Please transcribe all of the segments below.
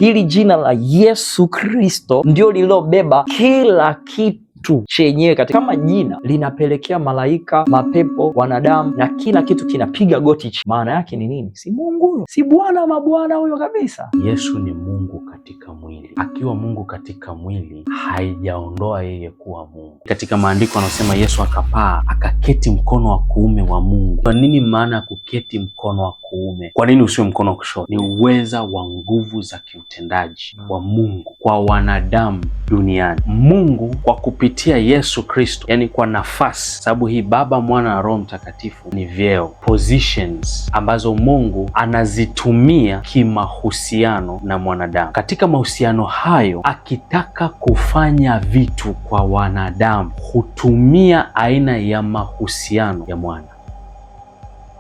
Hili jina la Yesu Kristo ndio lililobeba kila kitu chenyewe kama jina linapelekea malaika, mapepo, wanadamu na kila kitu kinapiga goti. Maana yake ni nini? Si Mungu huyo, si Bwana mabwana huyo kabisa. Yesu ni Mungu katika mwili. Akiwa Mungu katika mwili haijaondoa yeye kuwa Mungu. Katika maandiko anasema Yesu akapaa akaketi mkono wa kuume wa Mungu. Kwa nini maana ya kuketi mkono wa kuume? Kwa nini usiwe mkono wa kushoto? Ni uweza wa nguvu za kiutendaji wa Mungu kwa wanadamu duniani. Mungu kwa kupitia Yesu Kristo, yani kwa nafasi, sababu hii Baba, Mwana na Roho Mtakatifu ni vyeo, positions ambazo Mungu anazitumia kimahusiano na mwanadamu. Katika mahusiano hayo, akitaka kufanya vitu kwa wanadamu, hutumia aina ya mahusiano ya mwana.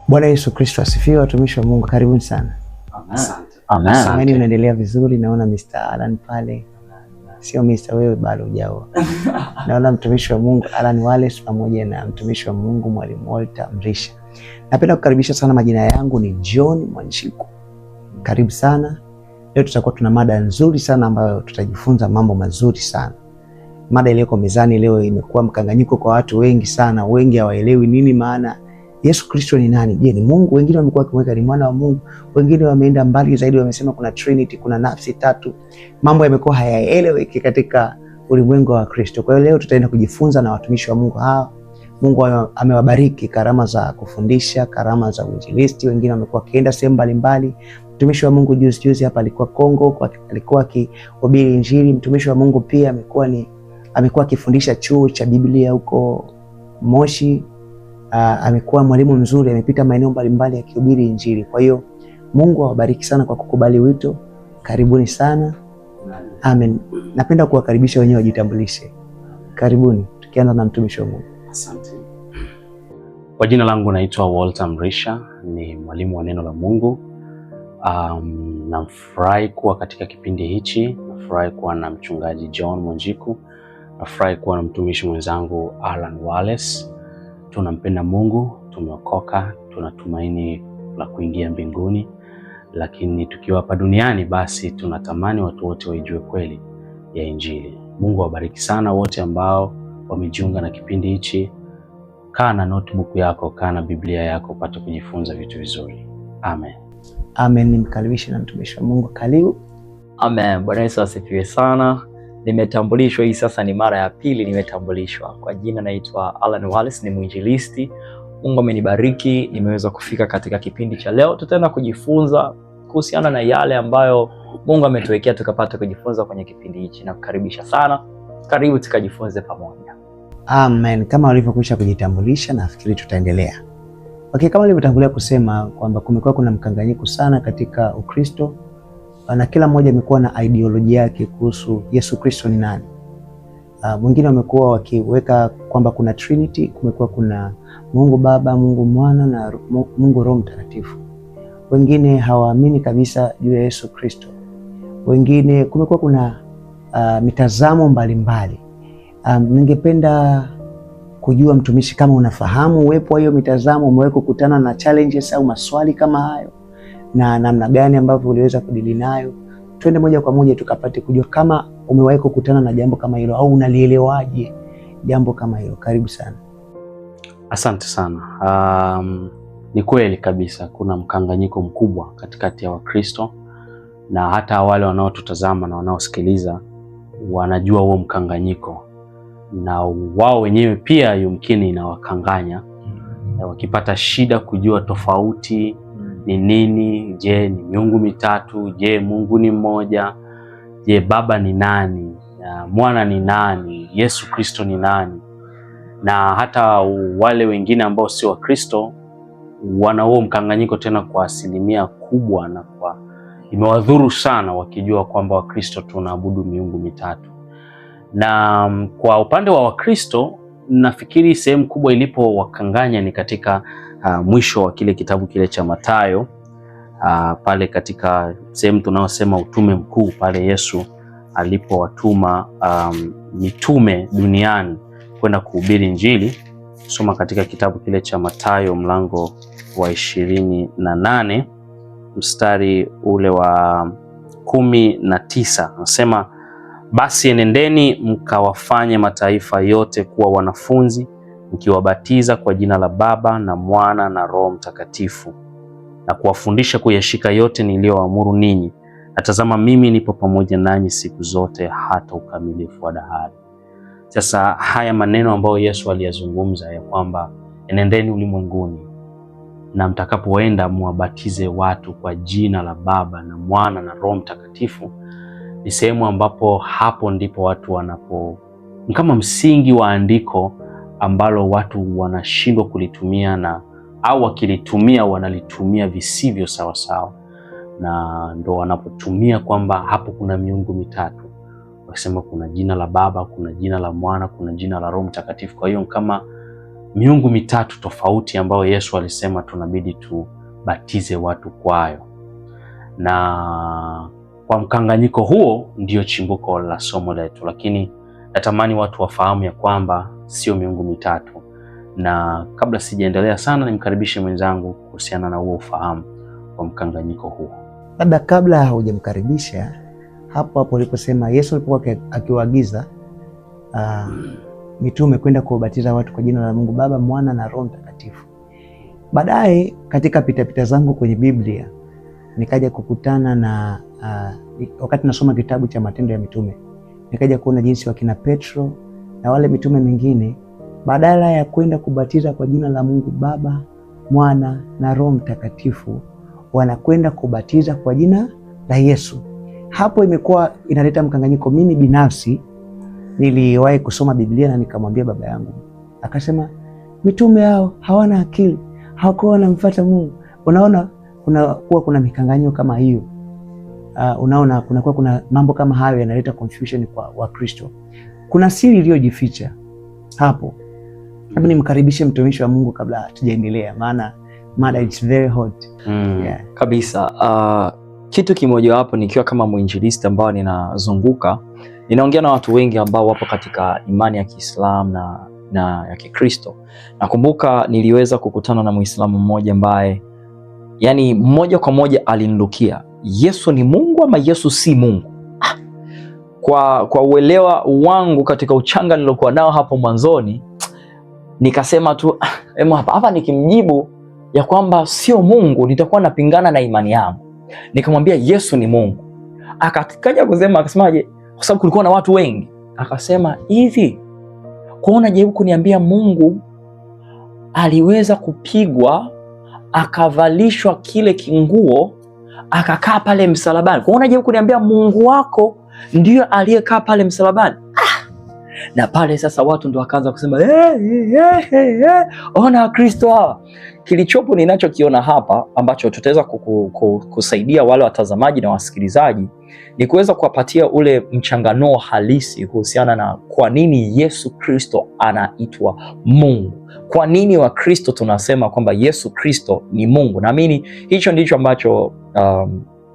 Bwana Yesu Kristo asifiwe. Watumishi wa Mungu, karibuni sana. Amen. Samani, unaendelea vizuri. Naona Mr. Alan pale. Sio Mr. wewe bado hujaoa. Naona mtumishi wa Mungu Alan Wallace pamoja na mtumishi wa Mungu Mwalimu Walter Mrisha. Napenda kukaribisha sana. Majina yangu ni John Mwanjiku. Karibu sana. Leo tutakuwa tuna mada nzuri sana ambayo tutajifunza mambo mazuri sana. Mada iliyoko mezani leo imekuwa mkanganyiko kwa watu wengi sana. Wengi hawaelewi nini maana Yesu Kristo ni nani? Je, ni Mungu? Wengine wamekuwa kimweka ni mwana wa Mungu. Wengine wameenda mbali zaidi, wamesema kuna Trinity, kuna nafsi tatu. Mambo yamekuwa hayaeleweki katika ulimwengu wa Kristo. Kwa hiyo leo tutaenda kujifunza na watumishi wa Mungu hawa. Mungu amewabariki karama za kufundisha, karama za uinjilisti. Wengine wamekuwa kienda sehemu mbalimbali. Mtumishi wa Mungu juzi hapa alikuwa Kongo, alikuwa akihubiri Injili. Mtumishi wa Mungu pia amekuwa akifundisha chuo cha Biblia huko Moshi. Amekuwa mwalimu mzuri, amepita maeneo mbalimbali akihubiri Injili. Kwa hiyo Mungu awabariki sana kwa kukubali wito. Karibuni sana. Amen. Napenda kuwakaribisha wenyewe wajitambulishe. Karibuni, tukianza na mtumishi wa Mungu. Asante. Kwa jina langu naitwa Walter Mrisha, ni mwalimu wa neno la Mungu. Nafurahi kuwa katika kipindi hichi. Nafurahi kuwa na mchungaji John Mwanjiku. Nafurahi kuwa na mtumishi mwenzangu Alan Wallace. Tunampenda Mungu, tumeokoka, tunatumaini la kuingia mbinguni, lakini tukiwa hapa duniani basi tunatamani watu wote waijue kweli ya Injili. Mungu awabariki sana wote ambao wamejiunga na kipindi hichi. Kaa na notebook yako, kaa na Biblia yako upate kujifunza vitu vizuri. Amen. Amen. Nimkaribishe na mtumishi wa Mungu. Karibu. Amen. Bwana Yesu asifiwe sana. Nimetambulishwa, hii sasa ni mara ya pili nimetambulishwa. Kwa jina naitwa Alan Wallace, ni mwinjilisti. Mungu amenibariki, nimeweza kufika katika kipindi cha leo. Tutaenda kujifunza kuhusiana na yale ambayo Mungu ametuwekea tukapata kujifunza kwenye kipindi hichi. Nakukaribisha sana. Karibu tukajifunze pamoja. Amen. Kama walivyokwisha kujitambulisha, nafikiri tutaendelea. Okay, kama nilivyotangulia kusema kwamba kumekuwa kuna mkanganyiko sana katika Ukristo, na kila mmoja amekuwa na ideolojia yake kuhusu Yesu Kristo ni nani. Wengine wamekuwa wakiweka kwamba kuna Trinity, kumekuwa kuna Mungu Baba, Mungu Mwana na Mungu Roho Mtakatifu. Wengine hawaamini kabisa juu ya Yesu Kristo. Wengine kumekuwa kuna mitazamo mbalimbali. Ningependa kujua mtumishi, kama unafahamu uwepo wa hiyo mitazamo, umewahi kukutana na challenges au maswali kama hayo, na namna gani ambavyo uliweza kudili nayo? Twende moja kwa moja tukapate kujua kama umewahi kukutana na jambo kama hilo au unalielewaje jambo kama hilo. Karibu sana. Asante sana. Ni kweli kabisa kuna mkanganyiko mkubwa katikati ya Wakristo, na hata wale wanaotutazama na wanaosikiliza wanajua huo mkanganyiko, na wao wenyewe pia yumkini inawakanganya. Wakipata shida kujua tofauti ni nini. Je, ni miungu mitatu? Je, Mungu ni mmoja? Je, Baba ni nani? Mwana ni nani? Yesu Kristo ni nani? Na hata wale wengine ambao si wa Kristo wana huo mkanganyiko tena kwa asilimia kubwa, na imewadhuru sana wakijua kwamba Wakristo tunaabudu miungu mitatu. Na kwa upande wa Wakristo nafikiri sehemu kubwa ilipo wakanganya ni katika mwisho wa kile kitabu kile cha Mathayo, pale katika sehemu tunayosema utume mkuu, pale Yesu alipowatuma mitume duniani kwenda kuhubiri Injili. Soma katika kitabu kile cha Mathayo mlango wa 28 mstari ule wa 19 anasema, basi enendeni mkawafanye mataifa yote kuwa wanafunzi, mkiwabatiza kwa jina la Baba na Mwana na Roho Mtakatifu, na kuwafundisha kuyashika yote niliyoamuru ninyi, na tazama mimi nipo pamoja nanyi siku zote hata ukamilifu wa dahari. Sasa haya maneno ambayo Yesu aliyazungumza ya kwamba enendeni ulimwenguni na mtakapoenda muwabatize watu kwa jina la Baba na Mwana na Roho Mtakatifu, ni sehemu ambapo hapo ndipo watu wanapo, kama msingi wa andiko ambalo watu wanashindwa kulitumia, na au wakilitumia wanalitumia visivyo sawa sawa, na ndo wanapotumia kwamba hapo kuna miungu mitatu, wakisema kuna jina la Baba, kuna jina la Mwana, kuna jina la Roho Mtakatifu. Kwa hiyo kama miungu mitatu tofauti ambayo Yesu alisema tunabidi tubatize watu kwayo, na kwa mkanganyiko huo ndio chimbuko la somo letu. Lakini natamani watu wafahamu ya kwamba sio miungu mitatu, na kabla sijaendelea sana, nimkaribishe mwenzangu kuhusiana na huo ufahamu wa mkanganyiko huo. Labda kabla hujamkaribisha, hapo uliposema Yesu alipokuwa akiwaagiza mitume kwenda kuwabatiza watu kwa jina la Mungu Baba, Mwana na Roho Mtakatifu, baadaye katika pitapita zangu kwenye Biblia nikaja kukutana na wakati nasoma kitabu cha Matendo ya Mitume, nikaja kuona jinsi wakina Petro na wale mitume mingine badala ya kwenda kubatiza kwa jina la Mungu Baba, Mwana na Roho Mtakatifu, wanakwenda kubatiza kwa jina la Yesu. Hapo imekuwa inaleta mkanganyiko. Mimi binafsi niliwahi kusoma Biblia na nikamwambia baba yangu, akasema mitume hao hawana akili, hawakuwa wanamfuata Mungu. Unaona kuna mikanganyiko kama hiyo. Unaona kuna mambo kama hayo yanaleta confusion kwa Wakristo. Kuna siri iliyojificha hapo. Hebu nimkaribishe mtumishi wa Mungu kabla tujaendelea, maana mada it's very hot. Yeah. Kabisa. Kitu kimoja hapo, nikiwa kama mwinjilisti ambao ninazunguka, ninaongea na watu wengi ambao wapo katika imani ya Kiislamu na ya Kikristo. Nakumbuka niliweza kukutana na Muislamu mmoja ambaye yani moja kwa moja alinilukia, Yesu ni Mungu ama Yesu si Mungu? Kwa uelewa wangu katika uchanga nilokuwa nao hapo mwanzoni, nikasema tu hapa nikimjibu ya kwamba sio Mungu nitakuwa napingana na imani yangu. Nikamwambia Yesu ni Mungu. Akaja kusema, akasemaje, kwa sababu kulikuwa na watu wengi, akasema hivi, kuona je kuniambia Mungu aliweza kupigwa akavalishwa kile kinguo akakaa pale msalabani? Kuona je kuniambia Mungu wako ndio aliyekaa pale msalabani? Na pale sasa watu ndo wakaanza kusema ona Kristo hawa. Kilichopo ninachokiona hapa ambacho tutaweza kusaidia wale watazamaji na wasikilizaji ni kuweza kuwapatia ule mchanganuo halisi kuhusiana na kwa nini Yesu Kristo anaitwa Mungu. Kwa nini Wakristo tunasema kwamba Yesu Kristo ni Mungu? Naamini hicho ndicho ambacho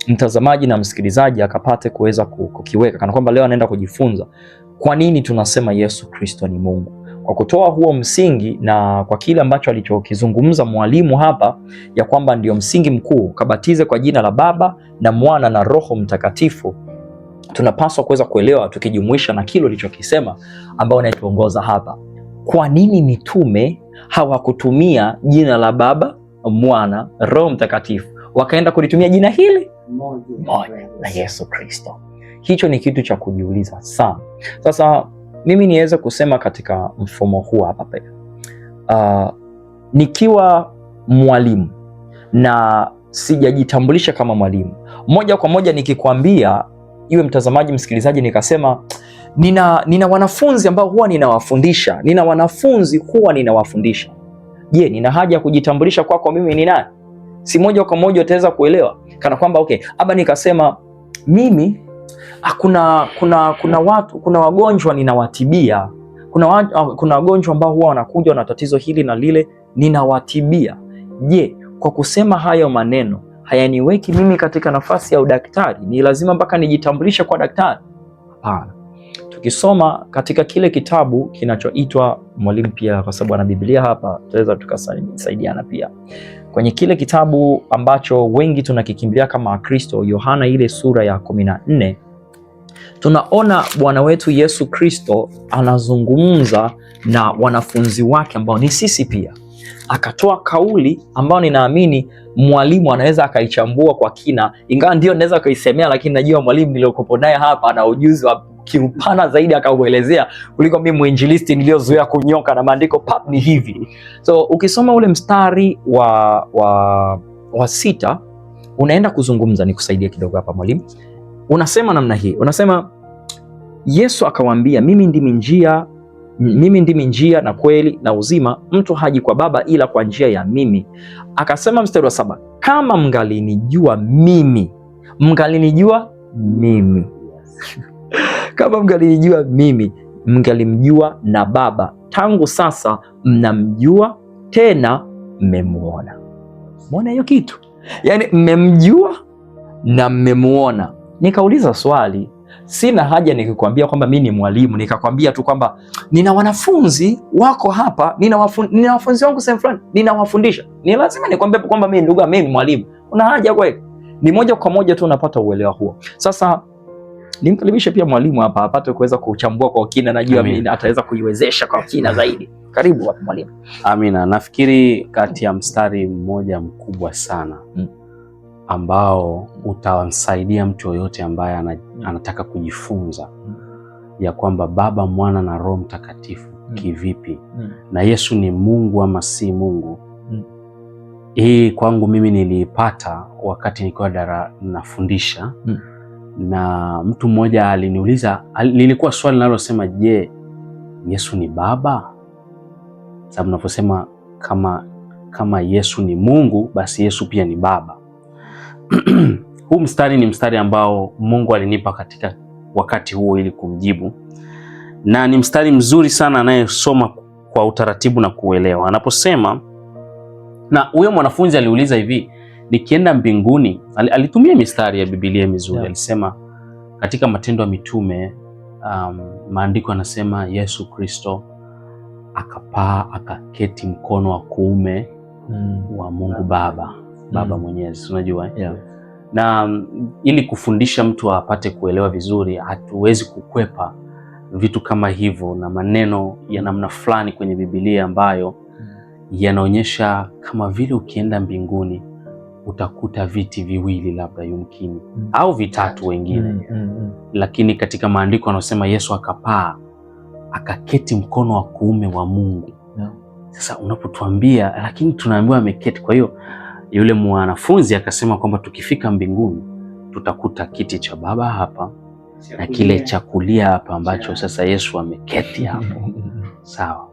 mtazamaji na msikilizaji akapate kuweza kukiweka kana kwamba leo anaenda kujifunza kwa nini tunasema Yesu Kristo ni Mungu. Kwa kutoa huo msingi na kwa kile ambacho alichokizungumza mwalimu hapa ya kwamba ndio msingi mkuu, kabatize kwa jina la Baba na Mwana na Roho Mtakatifu, tunapaswa kuweza kuelewa tukijumuisha na kile alichokisema ambao anatuongoza hapa. Kwa nini mitume hawakutumia jina la Baba, Mwana, Roho Mtakatifu, wakaenda kulitumia jina hili moja la Yesu Kristo? Hicho ni kitu cha kujiuliza sana. Sasa mimi niweze kusema katika mfumo huu hapa pia. Nikiwa mwalimu na sijajitambulisha kama mwalimu, moja kwa moja nikikwambia iwe mtazamaji, msikilizaji, nikasema nina wanafunzi ambao huwa ninawafundisha. Je, nina haja ya kujitambulisha kwako mimi ni nani? Si moja kwa moja utaweza kuelewa kana kwamba okay, aba nikasema mimi kuna wagonjwa ninawatibia. Kuna wagonjwa ambao huwa wanakuja na tatizo hili na lile, ninawatibia. Je, kwa kusema hayo maneno hayaniweki mimi katika nafasi ya udaktari? Ni lazima mpaka nijitambulishe kwa daktari? Hapana. Tukisoma katika kile kitabu kinachoitwa, mwalimu pia kwa sababu ana Biblia hapa, tutaweza tukasaidiana pia kwenye kile kitabu ambacho wengi tunakikimbilia kama Wakristo, Yohana ile sura ya 14, tunaona Bwana wetu Yesu Kristo anazungumza na wanafunzi wake ambao ni sisi pia, akatoa kauli ambayo ninaamini mwalimu anaweza akaichambua kwa kina, ingawa ndio naweza kuisemea, lakini najua mwalimu niliokopo naye hapa ana ujuzi wa kiupana zaidi akauelezea kuliko mimi mwinjilisti niliozoea kunyoka na maandiko pap ni hivi. So ukisoma ule mstari wa 6 unaenda kuzungumza, nikusaidia kidogo hapa mwalimu. Unasema namna hii, unasema Yesu akawaambia, mimi ndimi njia na kweli na uzima, mtu haji kwa Baba ila kwa njia ya mimi. Akasema mstari wa 7, kama mngalinijua mimi kama mngalinijua mimi, mngalimjua na Baba. Tangu sasa mnamjua, tena mmemuona. Muona hiyo kitu? Yaani mmemjua na mmemuona. Nikauliza swali, sina haja nikikwambia kwamba mimi ni mwalimu nikakwambia tu kwamba nina wanafunzi wako hapa, nina wanafunzi wangu sehemu fulani ninawafundisha. Ni lazima nikwambie kwamba mimi ndugu, mimi ni mwalimu. Kuna haja kweli? Ni moja kwa moja tu unapata uelewa huo. Sasa nimkaribishe pia mwalimu hapa apate kuweza kuchambua kwa kina, najua mimi ataweza kuiwezesha kwa kina zaidi. Karibu hapa mwalimu. Amina. Nafikiri kati ya mstari mmoja mkubwa sana ambao utamsaidia mtu yoyote ambaye anataka kujifunza ya kwamba Baba, Mwana na Roho Mtakatifu kivipi na Yesu ni Mungu ama si Mungu. Hii kwangu mimi niliipata wakati nikiwa nafundisha na mtu mmoja aliniuliza, lilikuwa swali linalosema, je, Yesu ni Baba? Sababu naposema kama Yesu ni Mungu, basi Yesu pia ni Baba. Huu mstari ni mstari ambao Mungu alinipa katika wakati huo ili kumjibu, na ni mstari mzuri sana anayesoma kwa utaratibu na kuelewa. Anaposema, na huyo mwanafunzi aliuliza hivi, nikienda mbinguni, alitumia mistari ya Biblia mizuri. Alisema katika Matendo ya Mitume, maandiko yanasema Yesu Kristo akapaa akaketi mkono wa kuume wa Mungu Baba Mwenyezi, unajua na ili kufundisha mtu apate kuelewa vizuri, hatuwezi kukwepa vitu kama hivyo na maneno ya namna fulani kwenye Biblia ambayo yanaonyesha kama vile ukienda mbinguni utakuta viti viwili labda yumkini au vitatu wengine. Lakini katika maandiko anasema Yesu akapaa akaketi mkono wa kuume wa Mungu. Sasa unapotuambia lakini tunaambiwa ameketi, kwa hiyo yule mwanafunzi akasema kwamba tukifika mbinguni tutakuta kiti cha Baba hapa na kile cha kulia hapa ambacho sasa Yesu ameketi hapo. Sawa.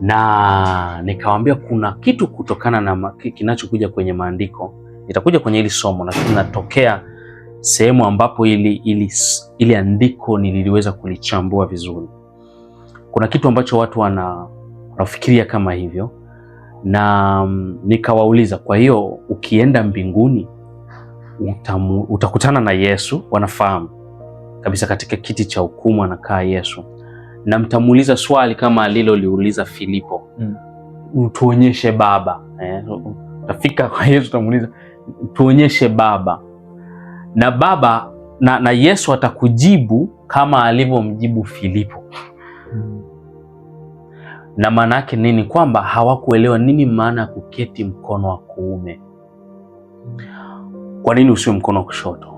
Na nikawaambia kuna kitu kutokana na kinachokuja kwenye maandiko, itakuja kwenye hili somo na tunatokea sehemu ambapo ili andiko niliweza kulichambua vizuri. Kuna kitu ambacho watu wanafikiria kama hivyo, na nikawauliza, kwa hiyo ukienda mbinguni utakutana na Yesu, wanafahamu kabisa katika kiti cha hukumu anakaa Yesu, na mtamuuliza swali kama aliloliuliza Filipo, tuonyeshe Baba. Utafika kwa Yesu utamuuliza tuonyeshe Baba, na Baba na Yesu atakujibu kama alivyomjibu Filipo. Na maana yake nini? Kwamba hawakuelewa nini maana ya kuketi mkono wa kuume. Kwa nini usiwe mkono wa kushoto?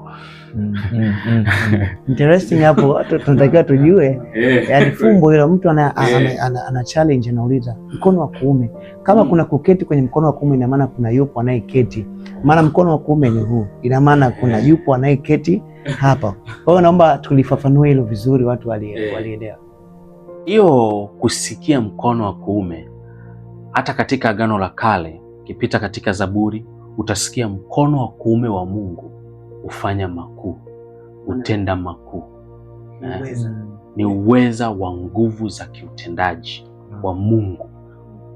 Interesting hapo, tunatakiwa tujue yani fumbo hilo. Mtu ana challenge, anauliza mkono wa kuume, kama kuna kuketi kwenye mkono wa kuume ina maana kuna yupo anayeketi, maana mkono wa kuume ni huu, ina maana kuna yupo anayeketi hapa. Kwa hiyo naomba tulifafanue hilo vizuri, watu walielewa. Hiyo kusikia mkono wa kuume, hata katika Agano la Kale kipita katika Zaburi utasikia mkono wa kuume wa Mungu ufanya makuu, utenda makuu. Ni uweza wa nguvu za kiutendaji wa Mungu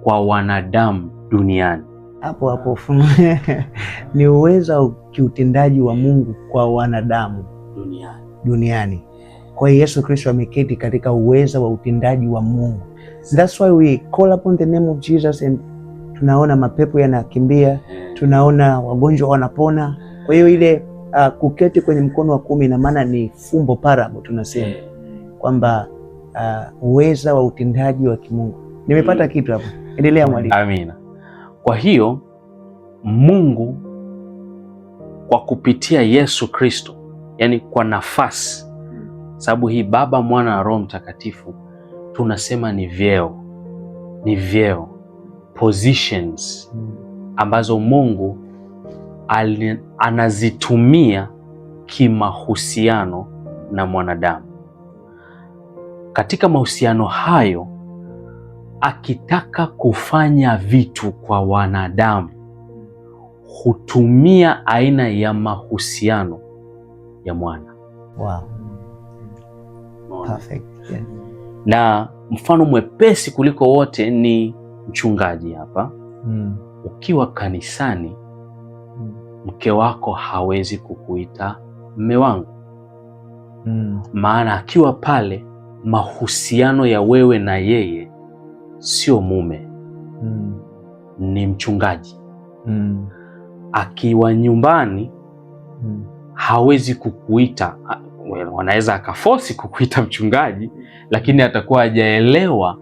kwa wanadamu duniani. Hapo ni uweza wa kiutendaji wa Mungu kwa wanadamu duniani. Kwa hiyo Yesu Kristo ameketi katika uweza wa utendaji wa Mungu. That's why we call upon the name of Jesus and tunaona mapepo yanakimbia, tunaona wagonjwa wanapona. Kwa hiyo ile kuketi kwenye mkono wa kuume ina maana ni fumbo parable, tunasema kwamba uweza wa utendaji wa kimungu. Nimepata kitu hapo. Endelea mwalimu. Amina. Kwa hiyo Mungu kwa kupitia Yesu Kristo, yani kwa nafasi, sababu hii Baba, Mwana na Roho Mtakatifu tunasema ni vyeo, positions ambazo Mungu anazitumia kimahusiano na mwanadamu. Katika mahusiano hayo, akitaka kufanya vitu kwa wanadamu, hutumia aina ya mahusiano ya mwana. Wow. Perfect. Yeah. Na mfano mwepesi kuliko wote ni mchungaji hapa. Ukiwa kanisani, mke wako hawezi kukuita mme wangu. Maana akiwa pale, mahusiano ya wewe na yeye sio mume, ni mchungaji. Akiwa nyumbani, hawezi kukuita, wanaweza akafosi kukuita mchungaji, lakini atakuwa hajaelewa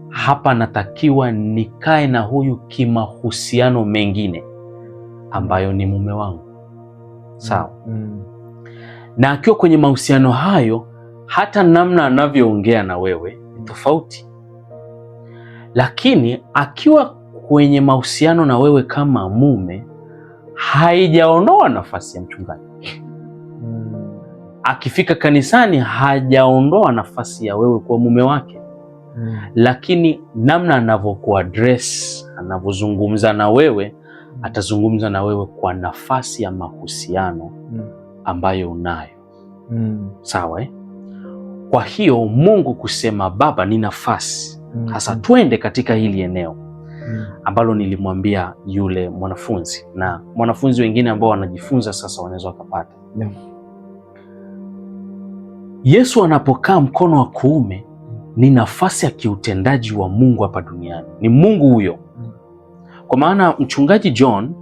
hapa natakiwa nikae na huyu kimahusiano mengine ambayo ni mume wangu. Sawa. Na akiwa kwenye mahusiano hayo, hata namna anavyoongea na wewe ni tofauti. Lakini akiwa kwenye mahusiano na wewe kama mume, haijaondoa nafasi ya mchungaji. Akifika kanisani, hajaondoa nafasi ya wewe kwa mume wake. Lakini namna anavyokuaddress, anavyozungumza na wewe, atazungumza na wewe kwa nafasi ya mahusiano ambayo unayo. Sawa, eh? Kwa hiyo Mungu kusema Baba ni nafasi. Sasa twende katika hili eneo ambalo nilimwambia yule mwanafunzi, na mwanafunzi wengine ambao wanajifunza sasa wanaweza wakapata. Yesu anapokaa mkono wa kuume ni nafasi ya kiutendaji wa Mungu hapa duniani. Ni Mungu huyo. Kwa maana mchungaji John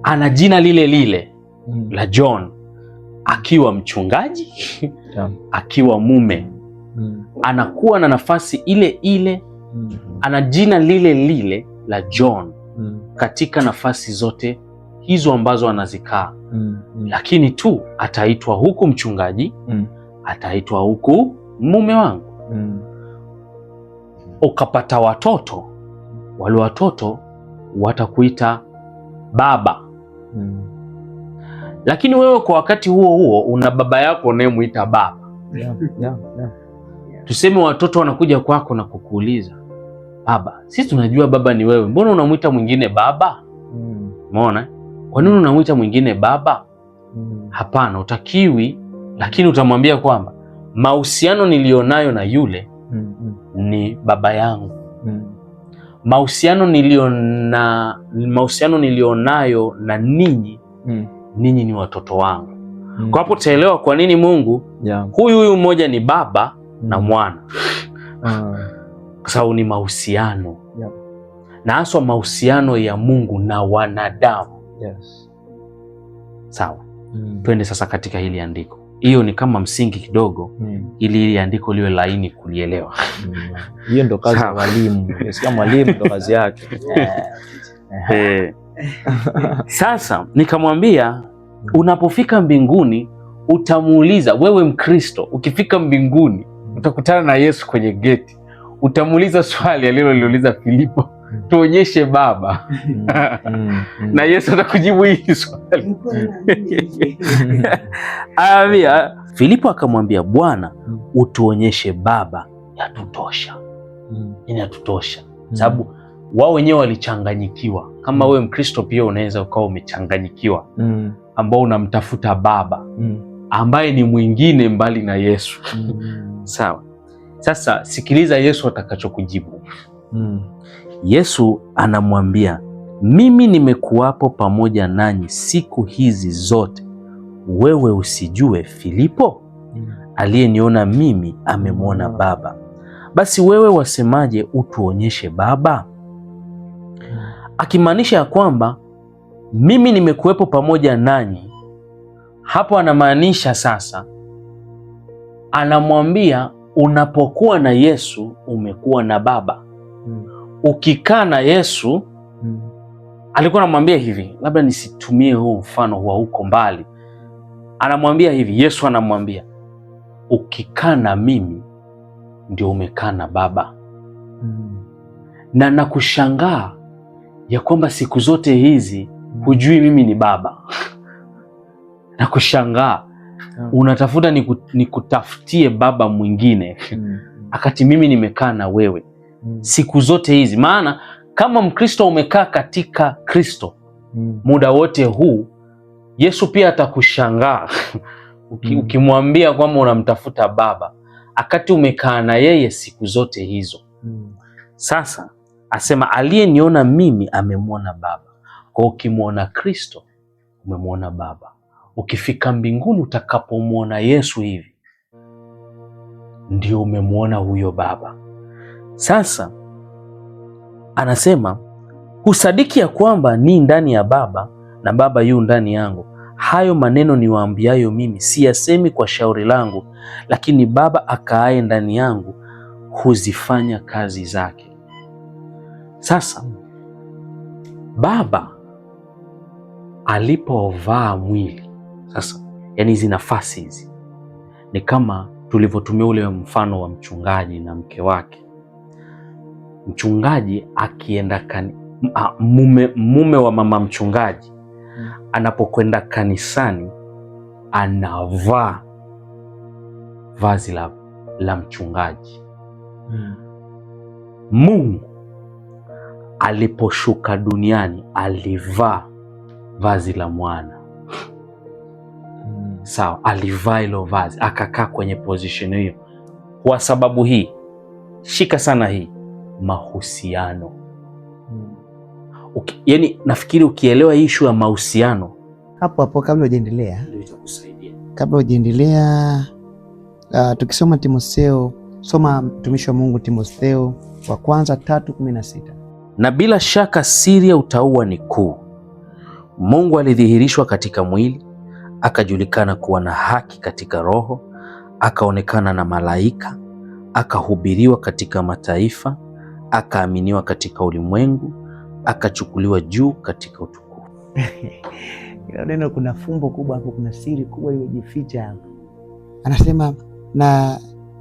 ana jina lile lile la John, akiwa mchungaji akiwa mume, anakuwa na nafasi ile ile, ana jina lile lile la John katika nafasi zote hizo ambazo anazikaa. Lakini tu ataitwa huku mchungaji, ataitwa huku mume wangu. Ukapata watoto, wale watoto watakuita baba. Lakini wewe kwa wakati huo huo una baba yako unayemuita baba. Tuseme watoto wanakuja kwako na kukuuliza, baba, sisi tunajua baba ni wewe, mbona unamuita mwingine baba? Umeona? Kwa nini unamuita mwingine baba? Hapana, utakiwi. Lakini utamwambia kwamba mahusiano nilionayo na yule ni baba yangu. Mahusiano nilionayo na ninyi, ninyi ni watoto wangu. Kwa hapo utaelewa kwa nini Mungu huyu mmoja ni baba na mwana. Kwa sababu ni mahusiano. Na haswa mahusiano ya Mungu na wanadamu. Sawa. Twende sasa katika hili andiko. Hiyo ni kama msingi kidogo ili hili andiko liwe laini kulielewa. Hiyo ndo kazi ya mwalimu. Sikia mwalimu ndo kazi yake. Sasa nikamwambia, unapofika mbinguni utamuuliza, wewe Mkristo, ukifika mbinguni utakutana na Yesu kwenye geti. Utamuuliza swali aliloliuliza Filipo, tuonyeshe Baba. Na Yesu atakujibu hili swali. Filipo akamwambia, Bwana, utuonyeshe Baba, yatutosha. Inatutosha. Sababu wao wenyewe walichanganyikiwa. Kama wewe Mkristo pia unaweza ukawa umechanganyikiwa, ambao unamtafuta Baba ambaye ni mwingine mbali na Yesu. Sawa. Sasa sikiliza Yesu atakachokujibu. Yesu anamwambia, mimi nimekuwapo pamoja nanyi siku hizi zote, wewe usijue Filipo? aliyeniona mimi amemwona Baba. Basi wewe wasemaje, utuonyeshe Baba? Akimaanisha ya kwamba mimi nimekuwepo pamoja nanyi. Hapo anamaanisha sasa, anamwambia unapokuwa na Yesu umekuwa na Baba. Ukikaa na Yesu, alikuwa anamwambia hivi, labda nisitumie huu mfano wa huko mbali. Anamwambia hivi, Yesu anamwambia ukikaa na mimi ndio umekaa na Baba. Na nakushangaa ya kwamba siku zote hizi hujui mimi ni Baba. Nakushangaa unatafuta nikutafutie baba mwingine akati mimi nimekaa na wewe siku zote hizi. Maana kama Mkristo umekaa katika Kristo muda wote huu, Yesu pia atakushangaa ukimwambia kwamba unamtafuta Baba akati umekaa na yeye siku zote hizo. Sasa asema aliyeniona mimi amemwona Baba. Kwa ukimwona Kristo umemwona Baba. Ukifika mbinguni utakapomwona Yesu hivi ndio umemwona huyo Baba. Sasa anasema husadiki ya kwamba ni ndani ya Baba na Baba yu ndani yangu. Hayo maneno niwaambiayo mimi siyasemi kwa shauri langu, lakini Baba akaaye ndani yangu huzifanya kazi zake. Sasa Baba alipovaa mwili, sasa yani hizi nafasi hizi ni kama tulivyotumia ule mfano wa mchungaji na mke wake. Mchungaji akienda mume wa mama mchungaji anapokwenda kanisani anavaa vazi la mchungaji. Mungu aliposhuka duniani alivaa vazi la mwana. Sawa, alivaa hilo vazi akakaa kwenye position hiyo. Kwa sababu hii, shika sana hii, mahusiano. Yani nafikiri ukielewa hii issue ya mahusiano hapo kabla hujaendelea, ndio itakusaidia. Kabla hujaendelea, tukisoma Timotheo, soma mtumishi wa Mungu Timotheo wa kwanza 3:16. Na bila shaka siri ya utauwa ni kuu. Mungu alidhihirishwa katika mwili, akajulikana kuwa na haki katika roho, akaonekana na malaika, akahubiriwa katika mataifa, akaaminiwa katika ulimwengu, akachukuliwa juu katika utukufu. Neno kuna fumbo kubwa hapo, kuna siri kubwa iliyojificha hapo. Anasema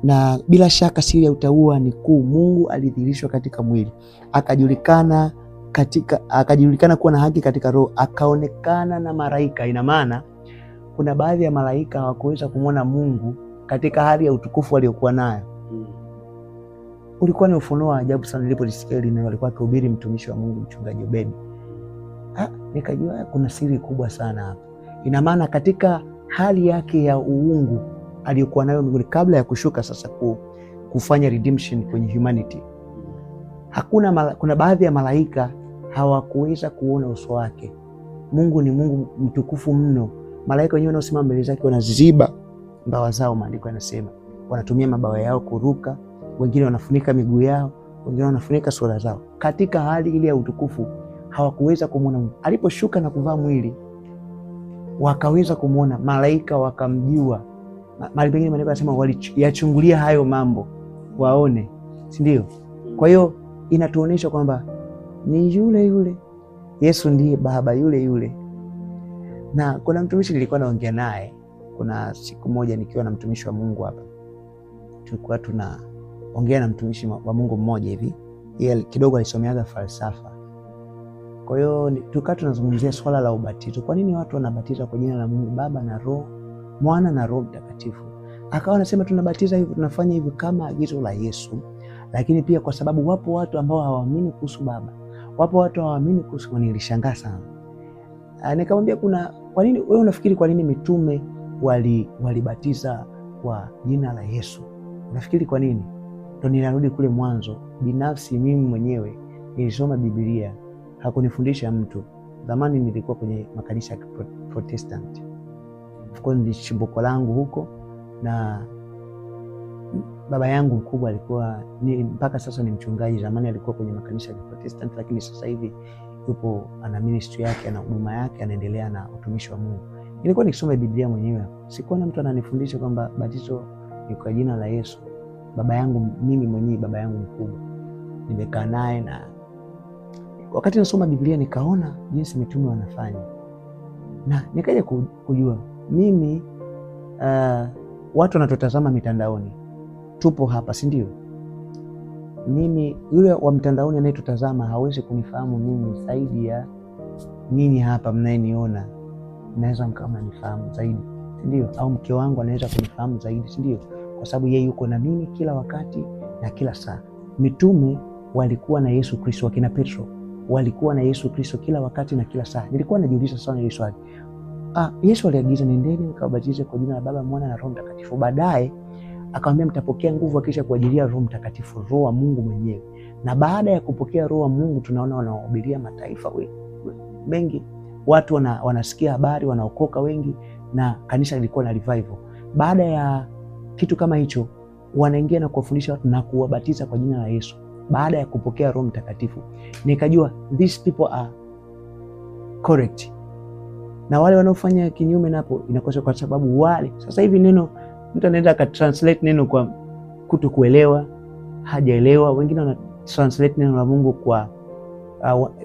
na bila shaka siri ya utauwa ni kuu. Mungu alidhihirishwa katika mwili, akajulikana kuwa na haki katika roho, akaonekana na malaika. Ina maana kuna baadhi ya malaika hawakuweza kumwona Mungu katika hali ya utukufu aliyokuwa nayo. Ulikuwa ni ufunuo wa ajabu sana nilipolisikia ile neno alikuwa akihubiri mtumishi wa Mungu mchungaji Obedi. Nikajua kuna siri kubwa sana hapa. Ina maana katika hali yake ya uungu aliyokuwa nayo mbinguni kabla ya kushuka sasa kufanya redemption kwenye humanity, kuna baadhi ya malaika hawakuweza kuona uso wake. Mungu ni Mungu mtukufu mno. Malaika wenyewe wanaosimama mbele zake wanaziba mbawa zao, maandiko yanasema wanatumia mabawa yao kuruka, wengine wanafunika miguu yao, wengine wanafunika sura zao. Katika hali ile ya utukufu hawakuweza kumwona Mungu. Aliposhuka na kuvaa mwili wakaweza kumwona, malaika wakamjua. Mahali pengine maandiko yanasema waliyachungulia hayo mambo waone, si ndio? Kwa hiyo inatuonyesha kwamba ni yule yule Yesu ndiye Baba yule yule. Na kuna mtumishi nilikuwa naongea naye, kuna siku moja nikiwa na mtumishi wa Mungu hapa, tulikuwa tunaongea na mtumishi wa Mungu mmoja hivi, yeye kidogo alisomeaga falsafa. Kwa hiyo tukawa tunazungumzia swala la ubatizo. Kwa nini watu wanabatiza kwa jina la Mungu Baba na Roho, Mwana na Roho Mtakatifu? Akawa anasema tunabatiza hivi, tunafanya hivi kama agizo la Yesu, lakini pia kwa sababu wapo watu ambao hawaamini kuhusu Baba, wapo watu hawaamini kuhusu. Nilishangaa sana. Nikamwambia kwa nini wewe unafikiri kwa nini mitume walibatiza kwa jina la Yesu? Unafikiri kwa nini? Ndio ninarudi kule mwanzo. Binafsi mimi mwenyewe nilisoma Biblia, hakunifundisha mtu. Zamani nilikuwa kwenye makanisa ya Protestant. Of course ni chimbuko langu huko, na baba yangu mkubwa alikuwa mpaka sasa ni mchungaji. Zamani alikuwa kwenye makanisa ya Protestant, lakini sasa hivi yupo ana ministry yake, ana huduma yake, anaendelea na utumishi wa Mungu. Nilikuwa nikisoma Biblia mwenyewe, sikuwa na mtu ananifundisha kwamba batizo ni kwa jina la Yesu. Baba yangu mimi mwenyewe, baba yangu mkubwa, nimekaa naye, na wakati nasoma Biblia nikaona jinsi mitume wanafanya, na nikaja kujua mimi watu wanatutazama mitandaoni, tupo hapa, si ndio? Mimi yule wa mtandaoni anayetutazama hawezi kunifahamu mimi zaidi ya nyinyi hapa mnayeniona. Naweza kama nifahamu zaidi, si ndio? Au mke wangu anaweza kunifahamu zaidi, si ndio? Kwa sababu yeye yuko na mimi kila wakati na kila saa. Mitume walikuwa na Yesu Kristo, wakina Petro walikuwa na Yesu Kristo kila wakati na kila saa. Nilikuwa najiuliza sana hili swali. Yesu aliagiza nendeni mkawabatize kwa jina la Baba, Mwana na Roho Mtakatifu. Baadaye akamwambia mtapokea nguvu akisha kuajilia Roho Mtakatifu, Roho wa Mungu mwenyewe. Na baada ya kupokea Roho wa Mungu tunaona wanawahubiria mataifa wengi, watu wanasikia habari, wanaokoka wengi, na kanisa lilikuwa na revival. Baada ya kitu kama hicho, wanaingia na kuwafundisha watu na kuwabatiza kwa jina la Yesu baada ya kupokea Roho Mtakatifu. Nikajua these people are correct, na wale wanaofanya kinyume napo inakosa, kwa sababu wale sasa hivi neno mtu anaenda akatranslate neno kwa kutokuelewa, hajaelewa. Wengine wana translate neno la Mungu kwa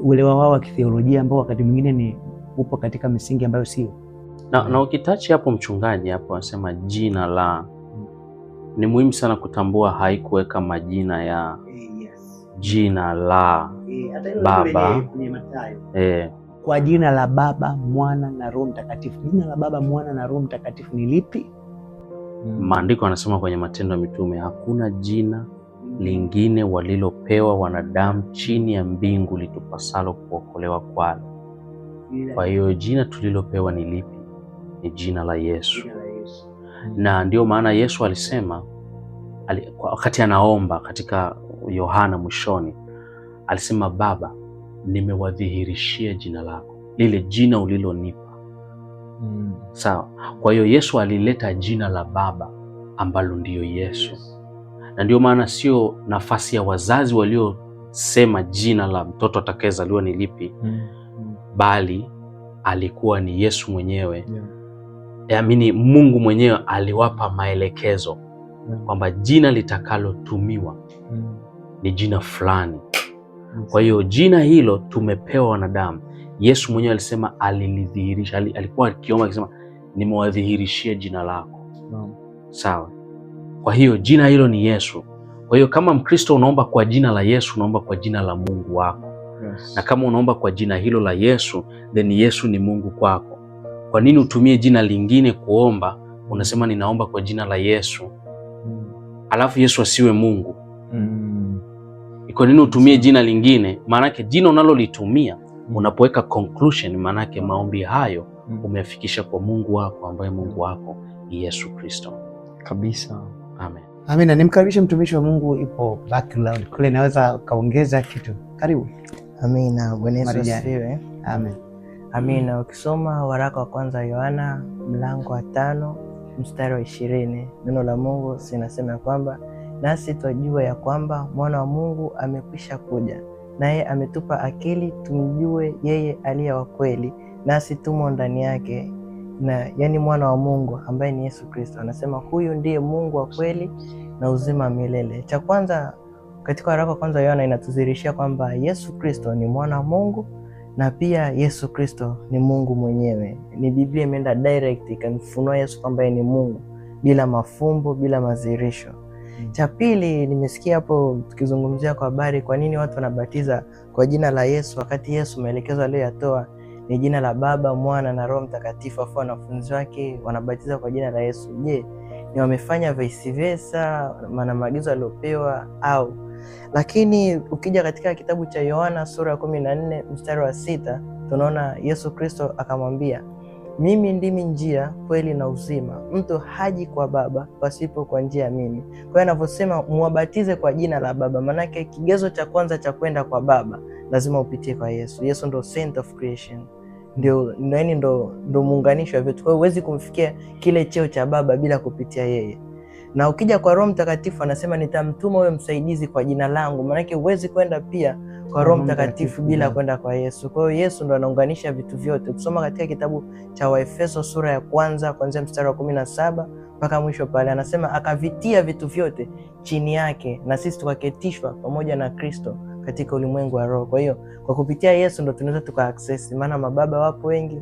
uelewa wao wa kitheolojia, ambao wakati mwingine ni upo katika misingi ambayo sio. Na ukitachi hapo mchungaji hapo anasema jina la, ni muhimu sana kutambua haikuweka majina ya jina la Baba kwa jina la Baba, Mwana na Roho Mtakatifu. Jina la Baba, Mwana na Roho Mtakatifu ni lipi? Maandiko anasema kwenye Matendo ya Mitume, hakuna jina lingine walilopewa wanadamu chini ya mbingu litupasalo kuokolewa kwalo. Kwa hiyo jina tulilopewa ni lipi? Ni jina la Yesu. Na ndio maana Yesu alisema wakati anaomba katika Yohana mwishoni, alisema Baba, nimewadhihirishia jina lako, lile jina ulilonipa. Sawa. Kwa hiyo Yesu alileta jina la Baba ambalo ndiyo Yesu. Na ndio maana sio nafasi ya wazazi waliosema jina la mtoto atakayezaliwa ni lipi, bali alikuwa ni Yesu mwenyewe. Yaani Mungu mwenyewe aliwapa maelekezo kwamba jina litakalotumiwa ni jina fulani. Kwa hiyo jina hilo tumepewa wanadamu. Yesu mwenyewe alisema alilidhihirisha, alikuwa akiomba akisema nimewadhihirishia jina lako. Sawa. Kwa hiyo jina hilo ni Yesu. Kwa hiyo kama Mkristo unaomba kwa jina la Yesu, unaomba kwa jina la Mungu wako. Na kama unaomba kwa jina hilo la Yesu, then Yesu ni Mungu kwako. Kwa nini utumie jina lingine kuomba? Unasema ninaomba kwa jina la Yesu, alafu Yesu asiwe Mungu. Kwa nini utumie jina lingine? Maanake jina unalolitumia unapoweka conclusion, maanake maombi hayo umefikisha kwa Mungu wako, ambaye Mungu wako ni Yesu Kristo. Kabisa. Amen. Amina. Nimkaribishe mtumishi wa Mungu, ipo background kule, naweza kaongeza kitu. Karibu. Amina. Bwana Yesu asifiwe. Amen. Amina. Ukisoma waraka wa kwanza Yohana mlango wa 5 mstari wa 20, neno la Mungu linasema kwamba nasi twajua ya kwamba mwana wa Mungu amekwisha kuja, naye ametupa akili tumjue yeye aliye wa kweli, nasi tumo ndani yake, na yani mwana wa Mungu ambaye ni Yesu Kristo. Anasema huyu ndiye Mungu wa kweli na uzima milele. Cha kwanza katika waraka wa kwanza Yohana inatudhihirishia kwamba Yesu Kristo ni mwana wa Mungu, na pia Yesu Kristo ni Mungu mwenyewe. Ni Biblia imeenda direct ikamfunua Yesu kwamba yeye ni Mungu bila mafumbo, bila madhihirisho. Cha pili, nimesikia hapo tukizungumzia kwa habari kwa nini watu wanabatiza kwa jina la Yesu wakati Yesu maelekezo aliyoyatoa ni jina la Baba, Mwana na Roho Mtakatifu, afu wanafunzi wake wanabatiza kwa jina la Yesu. Je, ni wamefanya vice versa, maana maagizo aliyopewa au? Lakini ukija katika kitabu cha Yohana sura ya 14 mstari wa 6, tunaona Yesu Kristo akamwambia, mimi ndimi njia, kweli na uzima, mtu haji kwa Baba pasipo kwa njia ya mimi. Kwa hiyo anavyosema muwabatize kwa jina la Baba, manake kigezo cha kwanza cha kwenda kwa Baba lazima upitie kwa Yesu. Yesu ndo center of creation, ndo muunganisho wa vitu. Kwa hiyo huwezi kumfikia kile cheo cha Baba bila kupitia yeye. Na ukija kwa Roho Mtakatifu anasema nitamtuma huyo msaidizi kwa jina langu. Maana yake huwezi kwenda pia kwa Roho Mtakatifu bila kwenda kwa Yesu. Kwa hiyo Yesu ndo anaunganisha vitu vyote. Kusoma katika kitabu cha Waefeso sura ya 1 kuanzia mstari wa 17 mpaka mwisho pale anasema akavitia vitu vyote chini yake na sisi tukaketishwa pamoja na Kristo katika ulimwengu wa roho. Kwa hiyo kwa kupitia Yesu ndo tunaweza tuka access, maana mababa wapo wengi.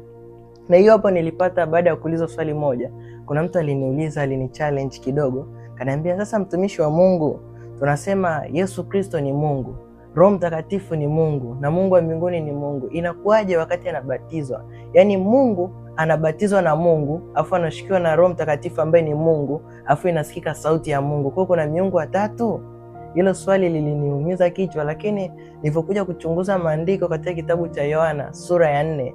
Na hiyo hapo nilipata baada ya kuuliza swali moja. Kuna mtu aliniuliza, alinichallenge kidogo, kaniambia sasa, mtumishi wa Mungu, tunasema Yesu Kristo ni Mungu, Roho Mtakatifu ni Mungu na Mungu wa mbinguni ni Mungu, inakuwaje wakati anabatizwa? Yaani Mungu anabatizwa na Mungu afu anashikiwa na Roho Mtakatifu ambaye ni Mungu afu inasikika sauti ya Mungu. Kwa kuna miungu watatu? Hilo swali liliniumiza kichwa, lakini nilipokuja kuchunguza maandiko katika kitabu cha Yohana sura ya 4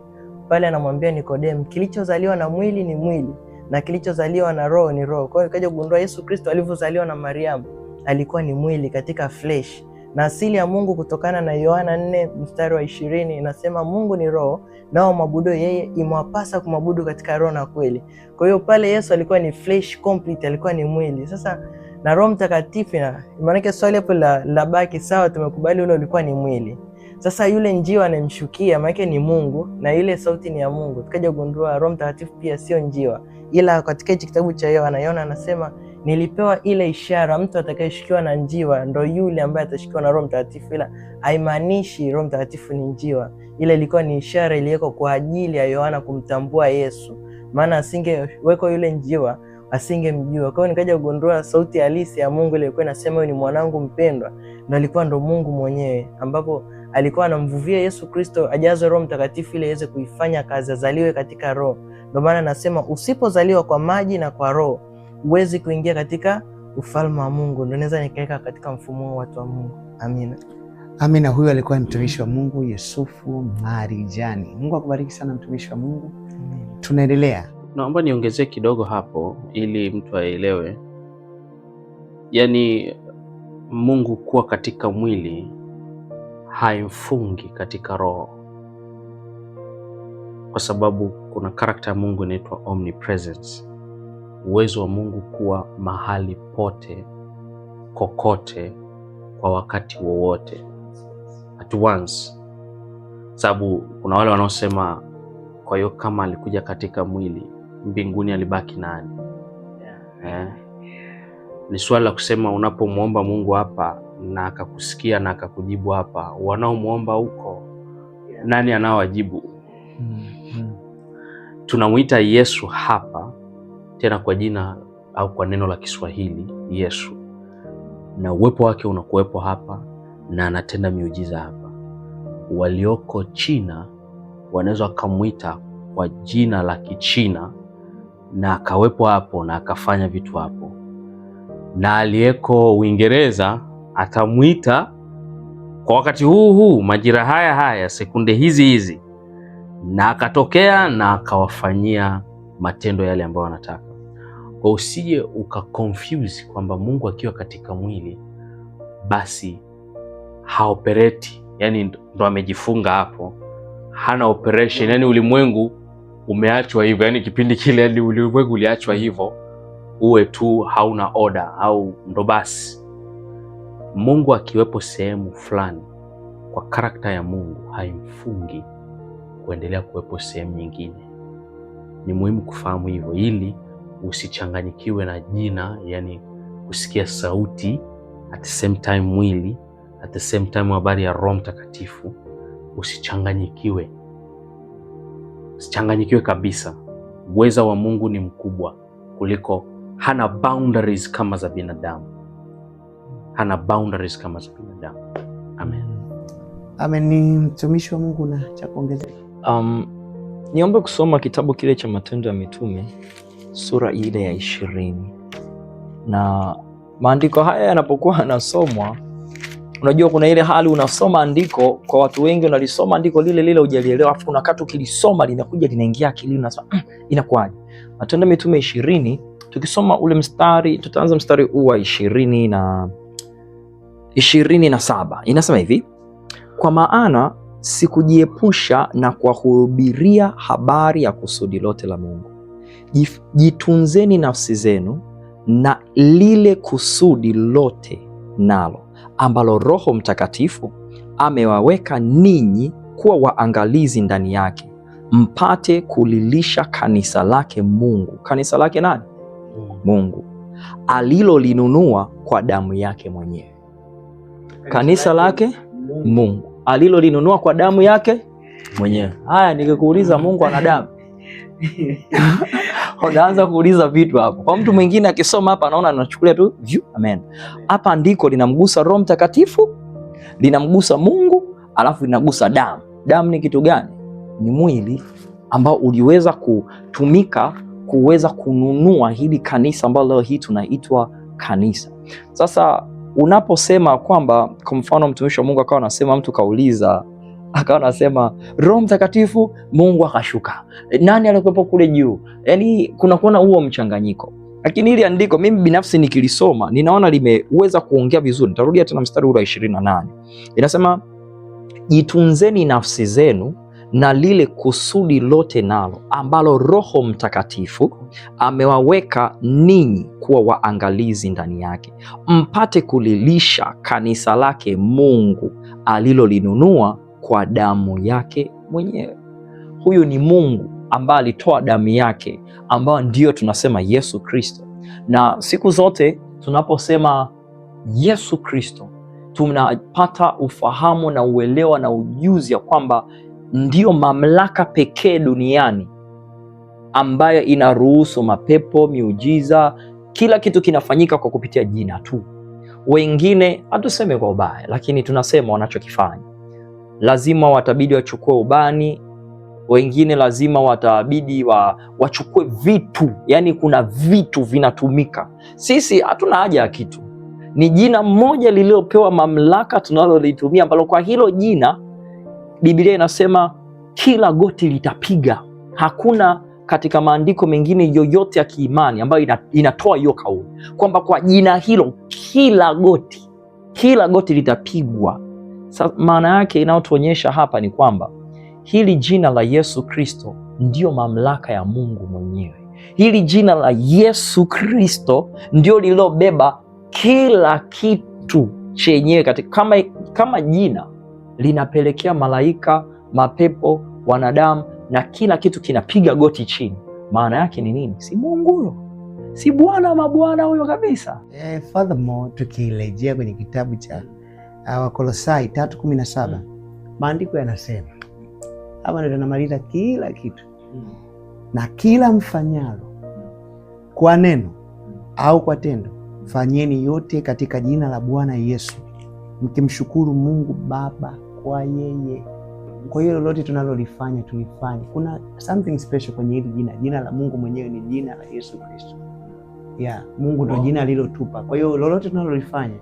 pale anamwambia Nikodemu, kilichozaliwa na mwili ni mwili na kilichozaliwa na roho ni roho. Kwa hiyo nikaja kugundua Yesu Kristo alivyozaliwa na Mariamu alikuwa ni mwili katika flesh, na asili ya Mungu kutokana na Yohana 4 mstari wa 20 inasema Mungu ni roho, nao mwabudu yeye imewapasa kumwabudu katika roho na kweli. Kwa hiyo pale Yesu alikuwa ni flesh complete, alikuwa ni mwili. Sasa na Roho Mtakatifu, maana yake swali hapo la baki sawa, tumekubali ule ulikuwa ni mwili. Sasa yule njiwa anemshukia maana yake ni Mungu na ile sauti ni ya Mungu. Tukaja kugundua Roho Mtakatifu pia sio njiwa, ila katika hichi kitabu cha Yohana anasema nilipewa ile ishara, mtu atakayeshikiwa na njiwa ndo yule ambaye atashikiwa na Roho Mtakatifu, ila haimaanishi Roho Mtakatifu ni njiwa. Ile ilikuwa ni ishara iliyoko kwa ajili ya Yohana kumtambua Yesu, maana asingeweko yule njiwa asingemjua. Kwa hiyo nikaja kugundua sauti halisi ya Mungu ile ilikuwa inasema huyu ni mwanangu mpendwa, na alikuwa ndo Mungu mwenyewe, ambapo alikuwa anamvuvia Yesu Kristo ajazwe Roho Mtakatifu ili aweze kuifanya kazi, azaliwe katika roho. Ndio maana nasema usipozaliwa kwa maji na kwa roho huwezi kuingia katika ufalme wa Mungu. Ndio naweza nikaweka katika mfumo wa watu wa Mungu. Amina. Amina. Huyu alikuwa mtumishi wa Mungu Yusufu Marijani. Mungu akubariki sana mtumishi wa Mungu. Tunaendelea. Naomba niongezee kidogo hapo ili mtu aelewe. Yaani Mungu kuwa katika mwili haimfungi katika roho, kwa sababu kuna karakta ya Mungu inaitwa omnipresence, uwezo wa Mungu kuwa mahali pote, kokote, kwa wakati wowote, at once. Sababu kuna wale wanaosema kwa hiyo kama alikuja katika mwili, mbinguni alibaki nani? Ni swali la kusema unapomwomba Mungu hapa na akakusikia na akakujibu hapa, wanaomwomba huko nani anaowajibu? Tunamuita Yesu hapa tena kwa jina au kwa neno la Kiswahili Yesu, na uwepo wake unakuwepo hapa na anatenda miujiza hapa. Walioko China wanaweza kumuita kwa jina la Kichina na akawepo hapo na akafanya vitu hapo, na aliyeko Uingereza atamuita kwa wakati huu majira haya sekunde hizi na akatokea na akawafanyia matendo yale ambayo wanataka. Kwa usije ukaconfuse kwamba Mungu akiwa katika mwili basi haopereti, yani ndo amejifunga hapo, hana operation, yani ulimwengu umeachwa hivyo, yani kipindi kile yani ulimwengu uliachwa hivyo uwe tu hauna order au ndo basi. Mungu akiwepo sehemu fulani, kwa karakta ya Mungu haimfungi kuendelea kuwepo sehemu nyingine. Ni muhimu kufahamu hivyo ili usichanganyikiwe na jina, yani kusikia sauti at the same time mwili, at the same time habari ya Roho Mtakatifu. Usichanganyikiwe kabisa. Uweza wa Mungu ni mkubwa kuliko, hana boundaries kama za binadamu. Amen. Amen. Ni mtumishi wa Mungu na cha kuongezea. Niombe kusoma kitabu kile cha Matendo ya Mitume sura ile ya 20. Na maandiko haya yanapokuwa yanasomwa, unajua kuna ile hali unasoma andiko, kwa watu wengi unalisoma andiko lile hujalielewa, afu kuna wakati ukilisoma linakuja linaingia akilini, unasema inakuwaje? Matendo ya Mitume 20, tukisoma ule mstari, tutaanza mstari huu wa 27. Inasema hivi: kwa maana sikujiepusha na kuwahubiria habari ya kusudi lote la Mungu. Jitunzeni nafsi zenu na lile kusudi lote nalo ambalo Roho Mtakatifu amewaweka ninyi kuwa waangalizi ndani yake, mpate kulilisha kanisa lake Mungu. Kanisa lake nani? Mungu, alilolinunua kwa damu yake mwenyewe. Kanisa lake Mungu alilolinunua kwa damu yake mwenyewe. Haya, nikikuuliza Mungu ana damu unaanza kuuliza vitu hapo. Kwa mtu mwingine akisoma hapa anaona anachukulia tu amen. Hapa andiko linamgusa Roho Mtakatifu, linamgusa Mungu, alafu linagusa damu. Damu ni kitu gani? Ni mwili ambao uliweza kutumika kuweza kununua hili kanisa ambalo leo hii tunaitwa kanisa. Sasa unaposema kwamba, kwa mfano mtumishi wa Mungu akawa anasema, mtu kauliza akawa anasema Roho Mtakatifu Mungu akashuka, nani alikuwepo kule juu? Yani kuna kuona huo mchanganyiko. Lakini hili andiko mimi binafsi nikilisoma ninaona limeweza kuongea vizuri. Nitarudia tena mstari wa 28. Inasema, jitunzeni nafsi zenu na lile kusudi lote nalo ambalo Roho Mtakatifu amewaweka ninyi kuwa waangalizi ndani yake, mpate kulilisha kanisa lake Mungu alilolinunua kwa damu yake mwenyewe. Huyu ni Mungu ambaye alitoa damu yake, ambayo ndiyo tunasema Yesu Kristo. Na siku zote tunaposema Yesu Kristo tunapata ufahamu na uelewa na ujuzi ya kwamba ndiyo mamlaka pekee duniani ambayo inaruhusu mapepo, miujiza, kila kitu kinafanyika kwa kupitia jina tu. Wengine hatuseme kwa ubaya, lakini tunasema wanachokifanya. Lazima watabidi wachukue ubani, wengine lazima watabidi wachukue vitu, yani kuna vitu vinatumika. Sisi hatuna haja ya kitu, ni jina moja lililopewa mamlaka tunalolitumia, ambalo kwa hilo jina Biblia inasema kila goti litapiga. Hakuna katika maandiko mengine yoyote ya kiimani ambayo inatoa hiyo kauli kwamba kwa jina hilo kila goti litapigwa. Maana yake inayotuonyesha hapa ni kwamba hili jina la Yesu Kristo ndio mamlaka ya Mungu mwenyewe. Hili jina la Yesu Kristo ndio lililobeba kila kitu chenyewe kama jina linapelekea malaika, mapepo, wanadamu na kila kitu kinapiga goti chini. Maana yake ni nini? Si Mungu huyo, si Bwana mabwana huyo kabisa. Furthermore, tukirejea kwenye kitabu cha Wakolosai 3:17 maandiko yanasema, hapa ndio tunamaliza kila kitu, na kila mfanyalo kwa neno au kwa tendo, fanyeni yote katika jina la Bwana Yesu, mkimshukuru Mungu Baba kwa yeye. Kwa hiyo lolote tunalolifanya tulifanye, kuna something special kwenye hili jina la Mungu mwenyewe ni jina la Yesu Kristo. Mungu ndio jina alilotupa. Kwa hiyo lolote tunalolifanya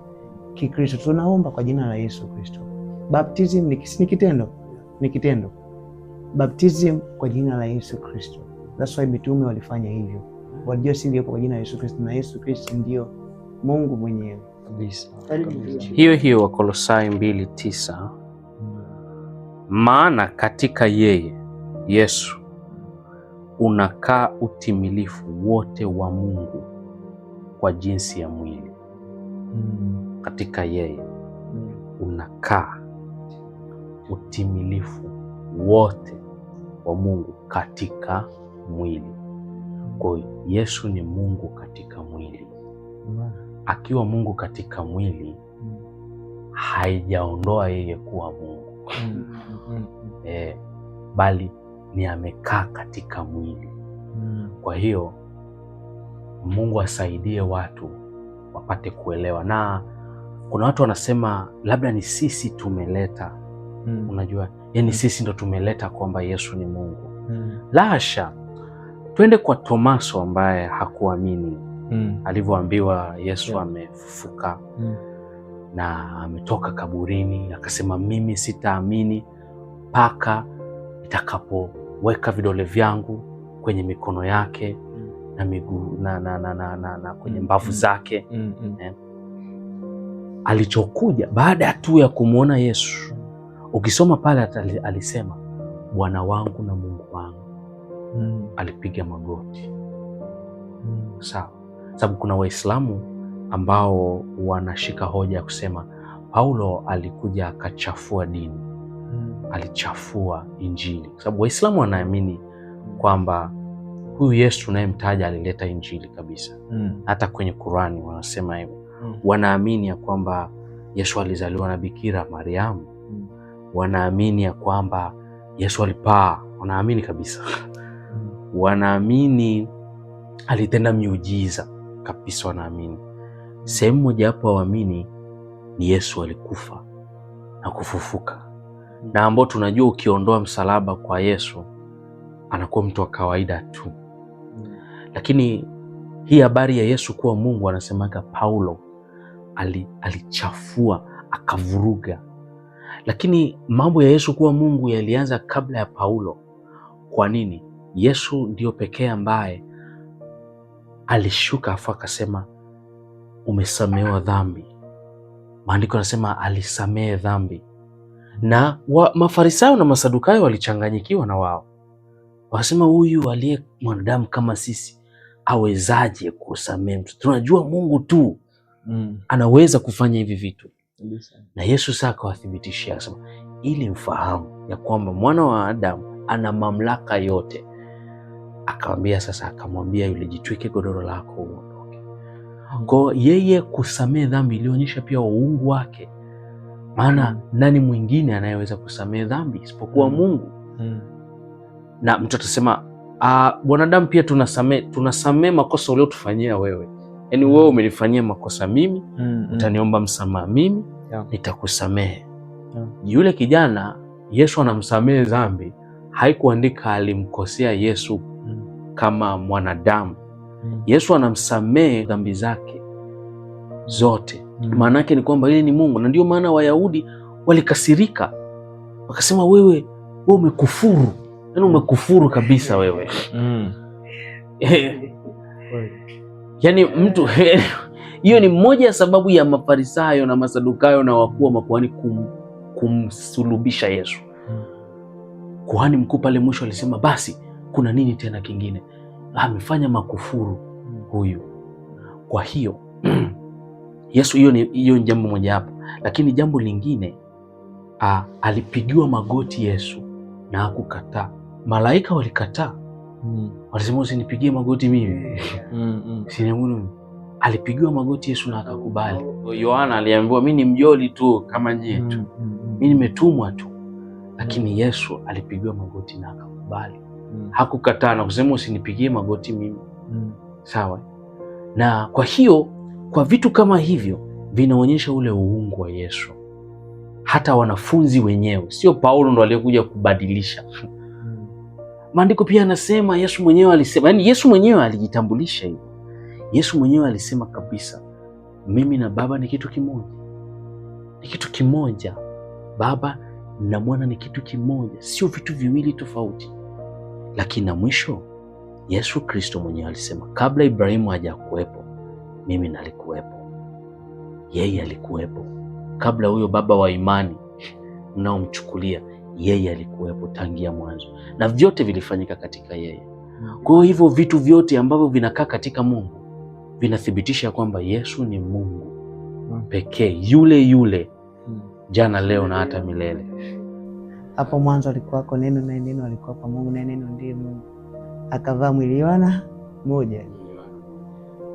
Kikristo tunaomba kwa jina la Yesu Kristo. Baptism ni kitendo. Baptism kwa jina la Yesu Kristo. That's why mitume walifanya hivyo. Walijua siri ipo kwa jina la Yesu Kristo, na Yesu Kristo ndio Mungu mwenyewe kabisa. Hiyo Wakolosai 2:9, maana katika yeye Yesu unakaa utimilifu wote wa Mungu kwa jinsi ya mwili. Katika yeye unakaa utimilifu wote wa Mungu katika mwili. Kwa hiyo Yesu ni Mungu katika mwili. Akiwa Mungu katika mwili haijaondoa yeye kuwa Mungu. Bali ni amekaa katika mwili. Kwa hiyo Mungu asaidie watu wapate kuelewa. Na kuna watu wanasema labda ni sisi tumeleta, unajua, yani sisi ndo tumeleta kwamba Yesu ni Mungu. La hasha. Twende kwa Tomaso ambaye hakuamini alivyoambiwa Yesu amefufuka na ametoka kaburini, akasema mimi sitaamini mpaka nitakapoweka vidole vyangu kwenye mikono yake na miguu na kwenye mbavu zake. Alichokuja baada tu ya kumwona Yesu, ukisoma pale alisema Bwana wangu na Mungu wangu. Alipiga magoti. Sawa. Sababu kuna Waislamu ambao wanashika hoja ya kusema Paulo alikuja akachafua dini, alichafua Injili, kwa sababu Waislamu wanaamini kwamba huyu Yesu tunayemtaja alileta Injili kabisa. Hata kwenye Qurani wanasema hivyo. Wanaamini ya kwamba Yesu alizaliwa na Bikira Mariamu. Wanaamini ya kwamba Yesu alipaa, wanaamini kabisa. Wanaamini alitenda miujiza kabisa, wanaamini. Sehemu moja hapo waamini ni Yesu alikufa na kufufuka, na ambao tunajua ukiondoa msalaba kwa Yesu anakuwa mtu wa kawaida tu. Lakini hii habari ya Yesu kuwa Mungu, anasemaga Paulo alichafua, akavuruga. Lakini mambo ya Yesu kuwa Mungu yalianza kabla ya Paulo. Kwa nini? Yesu ndio pekee ambaye alishuka afu akasema umesamehewa dhambi. Maandiko yanasema alisamehe dhambi. Na Mafarisayo na Masadukayo walichanganyikiwa na wao. Wasema huyu aliye mwanadamu kama sisi awezaje kusamehe mtu? Tunajua Mungu tu anaweza kufanya hivi vitu. Na Yesu sasa akawathibitishia, akasema ili mfahamu ya kwamba mwana wa Adamu ana mamlaka yote. Akamwambia sasa, akamwambia yule, jitwike godoro lako uondoke. Kwa yeye kusamehe dhambi ilionyesha pia uungu wake. Maana nani mwingine anayeweza kusamehe dhambi isipokuwa Mungu? Na mtu atasema wanadamu pia tunasamehe makosa uliotufanyia wewe. Yaani wewe umenifanyia makosa mimi, utaniomba msamaha mimi, nitakusamehe. Yule kijana Yesu anamsamehe dhambi, haikuandika alimkosea Yesu kama mwanadamu. Yesu anamsamehe dhambi zake zote. Maana yake ni kwamba yeye ni Mungu, na ndio maana Wayahudi walikasirika. Wakasema wewe umekufuru. Yaani umekufuru kabisa wewe. Yaani mtu hiyo ni moja ya sababu ya Mafarisayo na Masadukayo na wakuu wa makuhani kumsulubisha Yesu. Kuhani mkuu pale mwisho alisema basi kuna nini tena kingine? Amefanya makufuru huyu. Kwa hiyo Yesu, hiyo ni jambo moja hapo. Lakini jambo lingine, alipigiwa magoti Yesu na hakukataa. Malaika walikataa. Walisema usinipigie magoti mimi. Alipigiwa magoti Yesu na akakubali. Yohana aliambiwa mimi ni mjoli tu kama nyie tu. Mimi nimetumwa tu. Lakini Yesu alipigiwa magoti na akakubali. Hakukataa na kusema usinipigie magoti mimi. Sawa? Na kwa hiyo kwa vitu kama hivyo vinaonyesha ule uungu wa Yesu. Hata wanafunzi wenyewe, sio Paulo ndo aliyekuja kubadilisha. Maandiko pia anasema Yesu mwenyewe alisema, yani Yesu mwenyewe alijitambulisha hivyo. Yesu mwenyewe alisema kabisa, mimi na Baba ni kitu kimoja. Ni kitu kimoja. Baba na Mwana ni kitu kimoja, sio vitu viwili tofauti. Lakini na mwisho Yesu Kristo mwenyewe alisema, kabla Ibrahimu hajakuwepo, mimi nalikuwepo. Yeye alikuwepo. Kabla huyo baba wa imani mnaomchukulia, yeye alikuwepo tangia mwanzo. Na vyote vilifanyika katika yeye. Kwa hivyo vitu vyote ambavyo vinakaa katika Mungu vinathibitisha kwamba Yesu ni Mungu pekee, yule yule jana, leo na hata milele. Hapo mwanzo alikuwako neno, na neno alikuwa kwa Mungu, na neno ndiye Mungu. Akavaa mwili, Yohana 1.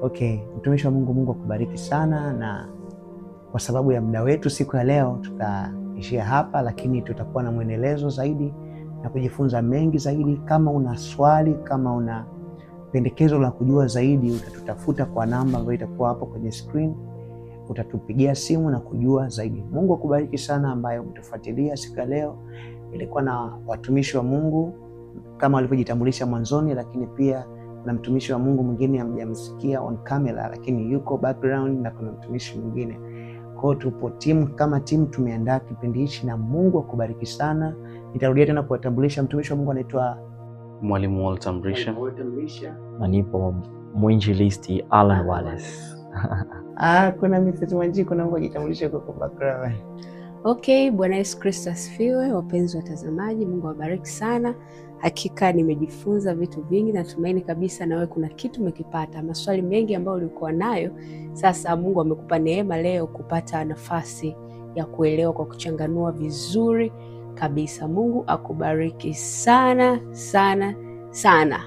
Okay, mtumishi wa Mungu, Mungu akubariki sana, na kwa sababu ya muda wetu siku ya leo tutaishia hapa, lakini tutakuwa na mwendelezo zaidi na kujifunza mengi zaidi. Kama una swali, kama una pendekezo la kujua zaidi, utatutafuta kwa namba ambayo itakuwa hapo kwenye screen. Utatupigia simu na kujua zaidi. Mungu akubariki sana ambaye umetufuatilia siku ya leo. Ilikuwa na watumishi wa Mungu kama walivyojitambulisha mwanzoni, lakini pia na mtumishi wa Mungu mwingine hamjamsikia on camera, lakini yuko background, na kuna mtumishi mwingine. Kwa tupo timu kama timu, tumeandaa kipindi hichi, na Mungu akubariki sana. Nitarudia tena kuwatambulisha. Mtumishi wa Mungu anaitwa Mwalimu Walter Mrisha. Na nipo mwinjilisti Alan Wallace. Kuna Mrs. Wanjiku, naomba jitambulishe kwa background. Okay, Bwana Yesu Kristo asifiwe. Wapenzi watazamaji, Mungu awabariki sana. Hakika nimejifunza vitu vingi, natumaini kabisa nawe kuna kitu umekipata. Maswali mengi ambayo ulikuwa nayo, sasa Mungu amekupa neema leo kupata nafasi ya kuelewa kwa kuchanganua vizuri kabisa. Mungu akubariki sana sana sana.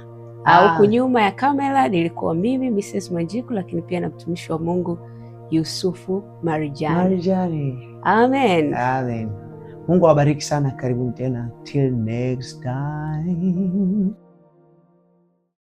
Huku nyuma ya kamera nilikuwa mimi Mrs. Mwanjiku, lakini pia na mtumishi wa Mungu Yusufu Marijani. Amen. Amen. Mungu awabariki sana. Karibuni tena. Till next time.